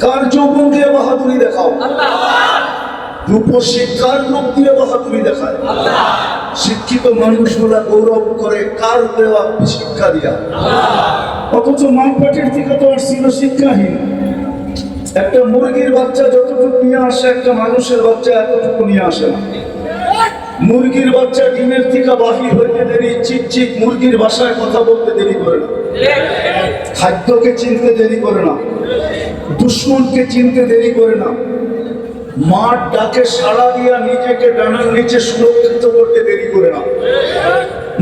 কার যৌবন দিয়ে বাহাদুরি দেখাও? রূপশিক্ষার লোক দিয়ে বাহাদুরি দেখায়। শিক্ষিত মানুষগুলা গৌরব করে কার দেওয়া শিক্ষা দিয়া। অথচ মার পেটের থেকে তো আসছিল শিক্ষাহীন। একটা মুরগির বাচ্চা যতটুকু নিয়ে আসে একটা মানুষের বাচ্চা এতটুকু নিয়ে আসে না। মুরগির বাচ্চা ডিমের থেকে বাহির হইতে দেরি, চিকচিক মুরগির ভাষায় কথা বলতে দেরি করে না, খাদ্যকে চিনতে দেরি করে না, দুশ্মনকে চিনতে দেরি করে না, মার ডাকে সাড়া দিয়া নিজেকে ডানার নিচে সুরক্ষিত করতে দেরি করে না।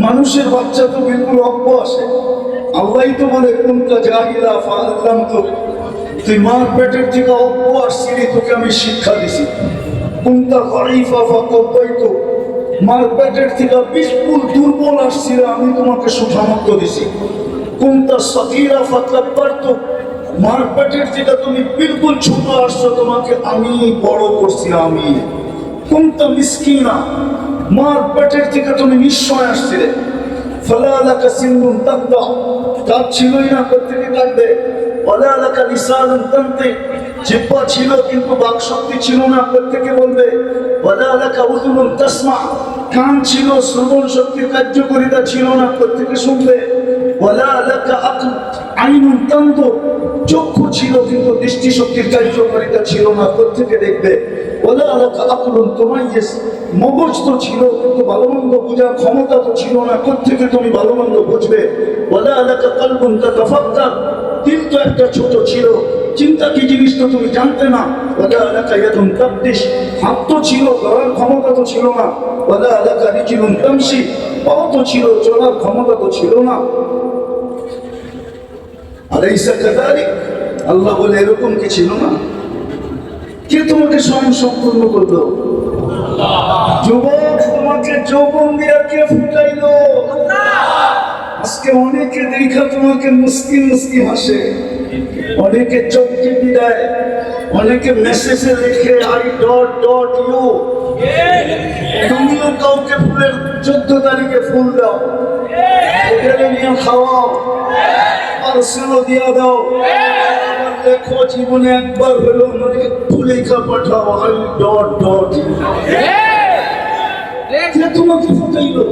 মানুষের বাচ্চা তো বিলকুল অজ্ঞ আসে। আল্লাহই তো বলে কোনটা জাহিলা ফাআল্লাম, তো তুই মার পেটের থেকে অজ্ঞ আসছিলি, তোকে আমি শিক্ষা দিছি। কোনটা গরিফা ফাকাবাইতু, মার পেটের থেকে বিলকুল দুর্বল আসছিল, আমি তোমাকে সুসামর্থ্য দিছি। কোনটা সগীরা ফাকাব্বারতু, মার পেটের থেকে তুমি বিলকুল ছোট আসছো, তোমাকে আমি বড় করছি। আমি কোনটা মিসকিনা, মার পেটের থেকে তুমি নিশ্চয় আসছিলে। ফালা লাকা সিন্নুন তাকদা, দাঁত ছিলই না, প্রত্যেকে কাঁদবে। ওয়ালা লাকা লিসানুন তানতিক, জিহ্বা ছিল কিন্তু বাকশক্তি ছিল না, প্রত্যেকে বলবে। ওয়ালা লাকা উযুনুন তাসমা, কান ছিল, শ্রবণ শক্তির কার্যকারিতা ছিল না, প্রত্যেকে শুনবে। ওয়ালা লাকা আইনুন তানদুর, চক্ষু ছিল কিন্তু দৃষ্টি শক্তির কার্যকারিতা ছিল না, প্রত্যেকে দেখবে। ওয়ালা লাকা আকলুন তুমাইয়িজ, মগজ তো ছিল কিন্তু ভালো মন্দ বোঝার ক্ষমতা তো ছিল না, প্রত্যেকে তুমি ভালো মন্দ বুঝবে। ওয়ালা লাকা কলবুন তাতাফাক্কার, দিল তো একটা ছোট ছিল, চিন্তা কি জিনিস তো তুমি জানতে না। ওয়ালা লাকা ইয়াদুন তাবতিশ, হাত তো ছিল, ধরার ক্ষমতা তো ছিল না। ওয়ালা লাকা রিজলুন তামশি, পাও তো ছিল, চলার ক্ষমতা তো ছিল না। আলাইসা কাযালিক, আল্লাহ বলে এরকম কি ছিল না? কে তোমাকে স্বয়ং সম্পূর্ণ করলো? যুবক, তোমাকে যৌবন দিয়া কে ফুটাইলো? আজকে অনেকে দেখা তোমাকে মুস্কি মুস্কি হাসে, অনেকে চোখ টিপি দেয়, অনেকে মেসেজে লিখে আই ডট ডট ইউ। তুমিও কাউকে ফুলের 14 তারিখে ফুল দাও, হোটেলে নিয়ে খাওয়াও, পার্সেলও দিয়া দাও, লেখো জীবনে একবার হলো মানে একটু লেখা পাঠাও আই ডট ডট ইউ। কে তোমাকে ফুটাইলো?